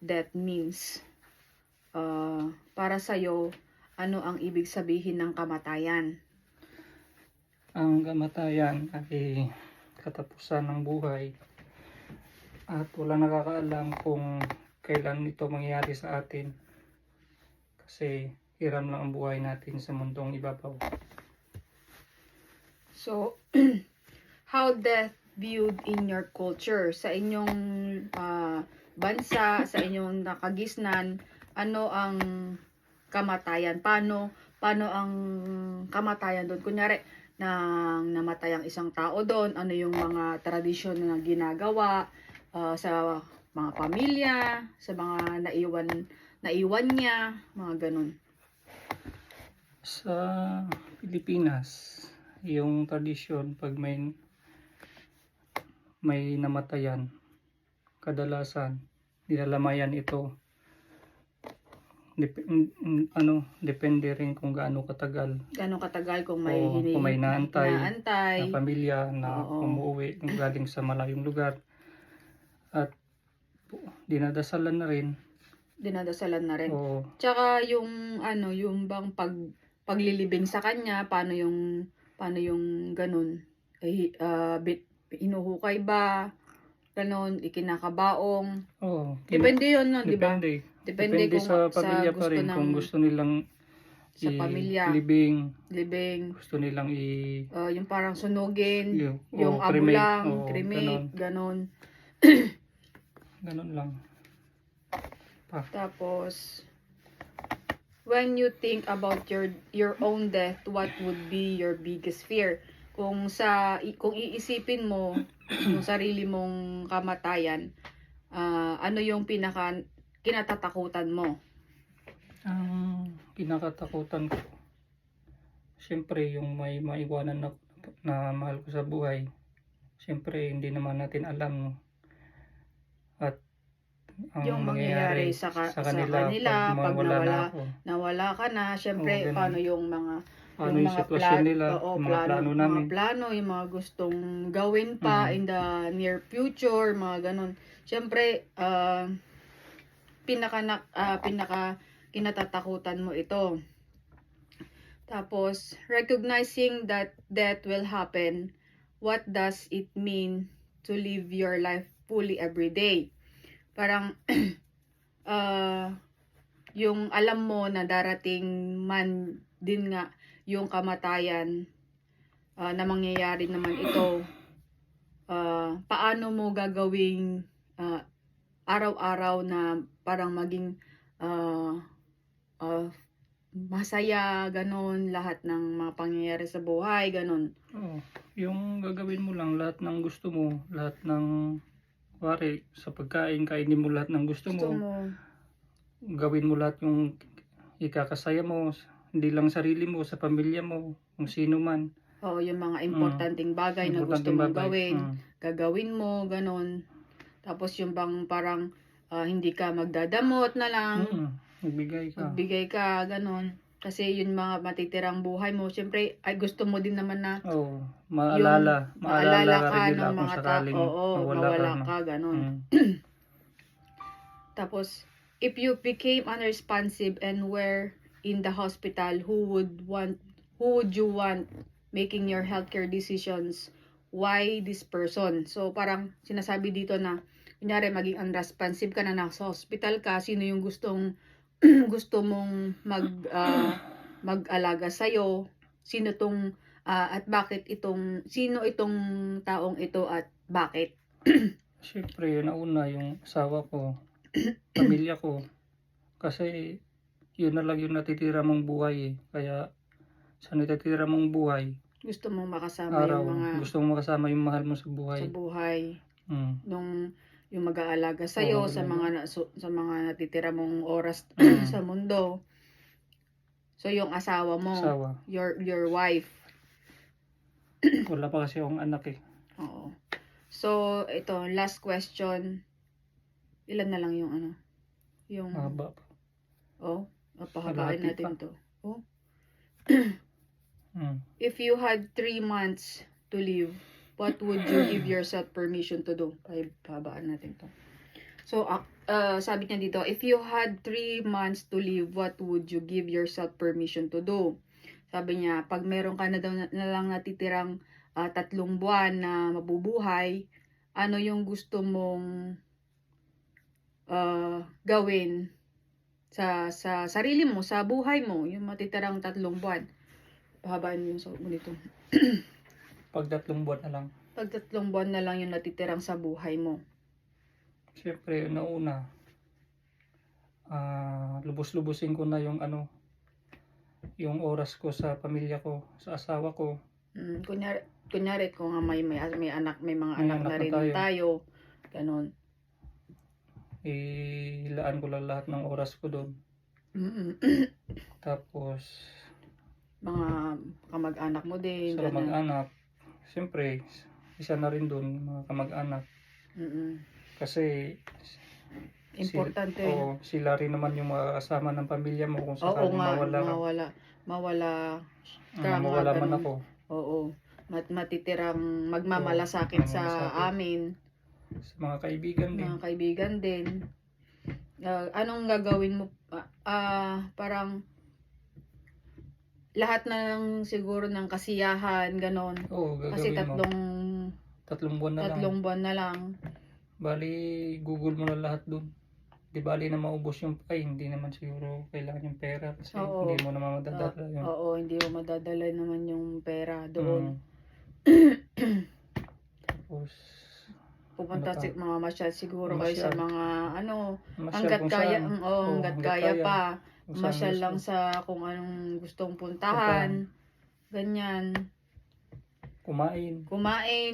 death means? Para sa'yo, ano ang ibig sabihin ng kamatayan? Ang kamatayan ay katapusan ng buhay at walang nakakaalam kung kailan ito mangyayari sa atin kasi hiram lang ang buhay natin sa mundong ibabaw. So, how death viewed in your culture? Sa inyong bansa, sa inyong nakagisnan, ano ang kamatayan? Paano ang kamatayan doon? Kunyari, nang namatay ang isang tao doon, ano yung mga tradisyon na ginagawa sa mga pamilya, sa mga naiwan niya, mga ganun. Sa Pilipinas, yung tradisyon pag may namatayan, kadalasan nilalamayan ito. Depende rin kung gaano katagal. Gano'ng katagal kung Kung may naantay inaantay. na pamilya na Oo. umuwi galing sa malayong lugar at dinadasalan na rin. Dinadasalan na rin. Oo. Tsaka yung yung bang paglilibing sa kanya, paano yung ganun? Inuhukay ba? Ganon, ikinakabaong. Oo. Depende yun, no, di ba? Depende. Depende kung sa pamilya pa gusto rin kung gusto nilang sa pamilya. libing, Libing, gusto nilang yung parang sunugin, yung cremate, abulang, cremate, ganon. Ganon lang. Tapos, when you think about your own death, what would be your biggest fear? Kung iisipin mo yung sarili mong kamatayan, ano yung kinatatakutan mo? Ang kinakatakutan ko, siyempre yung may maiwanan na mahal ko sa buhay. Siyempre hindi naman natin alam, no? At ang Yung mangyayari sa kanila pag nawala ka na, syempre paano yung mga yung sitwasyon nila, yung mga plano namin, yung mga gustong gawin pa in the near future, mga ganun. Syempre pinaka kinatatakutan mo ito. Tapos, recognizing that death will happen, what does it mean to live your life fully every day? Parang, yung alam mo na darating man din nga yung kamatayan na mangyayari naman ito, paano mo gagawing araw-araw na parang maging masaya, ganon, lahat ng mga pangyayari sa buhay, ganon. Yung gagawin mo lang lahat ng gusto mo, lahat ng sa pagkain, kainin mo lahat ng gusto mo. Gawin mo lahat yung ikakasaya mo, hindi lang sarili mo, sa pamilya mo, kung sino man. Yung mga importanteng bagay na gusto mong gawin, gagawin mo, ganon. Tapos yung bang parang hindi ka magdadamot na lang, magbigay ka, ganon. Kasi yung mga matitirang buhay mo, syempre ay gusto mo din naman na maalala ka ng mga tao, mawala ka, ganon. Tapos, if you became unresponsive and were in the hospital, who would you want making your healthcare decisions? Why this person? So, parang sinasabi dito na, kunyari maging unresponsive ka na nasa hospital ka, sino yung gusto mong mag-alaga sa'yo? Sino at bakit sino itong taong ito at bakit? Siyempre, yun ang una, yung asawa ko, pamilya ko. Kasi, yun na lang yung natitira mong buhay. Kaya, sa natitira mong buhay, gusto mong makasama gusto mong makasama yung mahal mo sa buhay. Yung mag-aalaga sa iyo sa mga natitira mong oras sa mundo. So yung asawa mo, your wife. Wala pa kasi akong anak eh. Oo. So ito, last question. Ilan na lang yung yung haba pa. pahabain natin to. If you had 3 months to live, what would you give yourself permission to do? Pahabaan natin to. So, sabi niya dito, if you had 3 months to live, what would you give yourself permission to do? Sabi niya, pag meron ka na daw na lang natitirang 3 buwan na mabubuhay, ano yung gusto mong gawin sa sarili mo, sa buhay mo, yung matitirang 3 buwan. Pahabaan mo yung sa dito. Pag 3 buwan na lang. Pag 3 buwan na lang yung natitirang sa buhay mo. Siyempre, nauna, lubos-lubusin ko na yung yung oras ko sa pamilya ko, sa asawa ko. Kunyari kung may anak, may mga anak na rin tayo, ganun. Ilaan ko lang lahat ng oras ko doon. Tapos, mga kamag-anak mo din. Sa kamag-anak, siyempre, isa na rin doon, mga kamag-anak. Kasi, importante. Sila rin naman yung makakasama ng pamilya mo kung sakaling mawala man ako. Oo. Matitirang magmamalasakit sa amin. Sa mga kaibigan din. Anong gagawin mo? Parang lahat na lang siguro ng kasiyahan, ganon. Oo, gagawin kasi tatlong buwan na lang. Bali, Google mo na lahat doon. Di bali na maubos hindi naman siguro kailangan yung pera kasi hindi mo naman madadala yun. Hindi mo madadala naman yung pera doon. Tapos, pupunta masyal siguro kayo sa mga hanggat kaya pa. Masyal lang sa kung anong gustong puntahan. Ganyan. Kumain,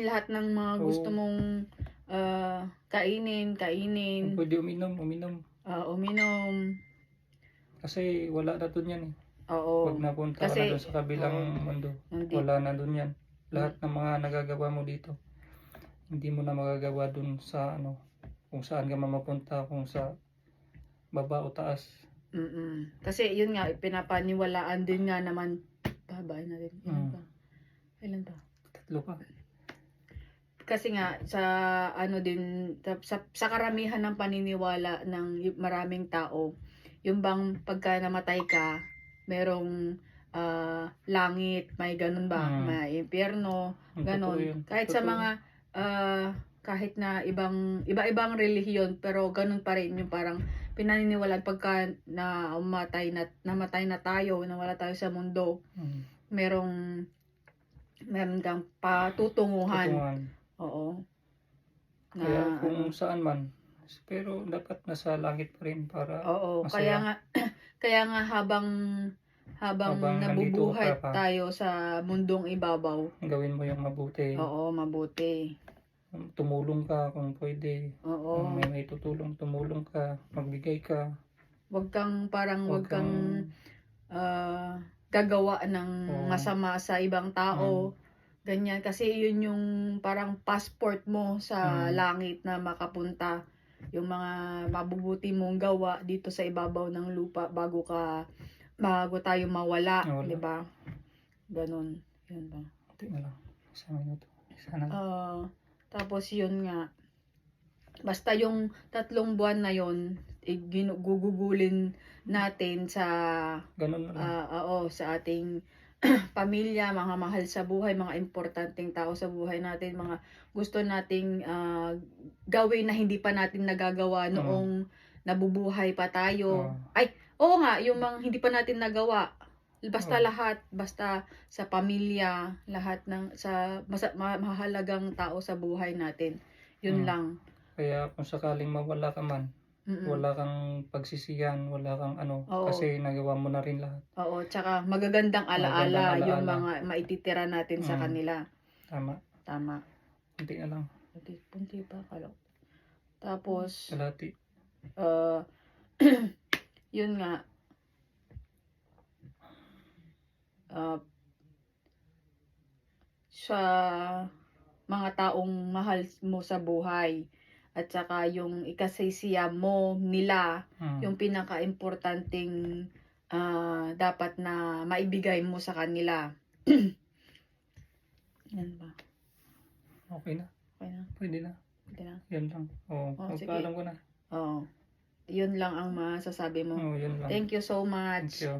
lahat ng mga gusto mong kainin. Pwede uminom. Uminom. Kasi wala na doon yan eh. Oo. Pag napunta ka na doon sa kabilang mundo, wala na doon yan. Lahat ng mga nagagawa mo dito, hindi mo na magagawa doon sa kung saan ka mapunta, kung sa baba o taas. Kasi yun nga, pinapaniwalaan din nga naman. Babae na rin. Ilan pa? 3 pa. Kasi nga sa sa karamihan ng paniniwala ng maraming tao, yung bang pagka namatay ka, merong langit, may ganun ba, may impyerno, ganun. Kahit sa mga kahit na iba-ibang relihiyon, pero ganun pa rin yung parang pinaniniwalaan pagka namatay na tayo, nawala tayo sa mundo, meron kang patutunguhan. Oo. Kaya kung saan man, pero dapat nasa langit pa rin para masaya. Kaya nga habang nabubuhay tayo sa mundong ibabaw, gawin mo yung mabuti. Oo, mabuti. Tumulong ka kung pwede. Oo. May tutulong, tumulong ka, magbigay ka. Huwag kang gagawa ng masama sa ibang tao. Ganyan, kasi yun yung parang passport mo sa langit na makapunta. Yung mga mabubuti mong gawa dito sa ibabaw ng lupa bago tayo mawala, di ba? Ganon. Yun ba? Ito na lang. Isang minuto. Tapos yun nga. Basta yung 3 buwan na yun, gugugulin natin sa ganun na lang. Sa ating pamilya, mga mahal sa buhay, mga importanteng tao sa buhay natin, mga gusto nating gawin na hindi pa natin nagagawa noong nabubuhay pa tayo. Oo nga, yung mga hindi pa natin nagawa. Basta lahat, basta sa pamilya, lahat ng sa mahalagang tao sa buhay natin. Yun lang. Kaya kung sakaling mawala ka man, wala kang pagsisiyan, wala kang kasi nagawa mo na rin lahat. Oo, tsaka magagandang alaala yung mga maititira natin sa kanila. Tama. Kunti na lang. Punti pa, kalaw. Tapos, kalahati. Yun nga, sa mga taong mahal mo sa buhay, at saka yung ikasisiya mo nila, yung pinaka-importanting dapat na maibigay mo sa kanila. Yan ba? Okay na. Pwede na. Yan lang. Magpaalam ko na. Oh. Yun lang ang masasabi mo. Yun lang. Thank you so much. Thank you.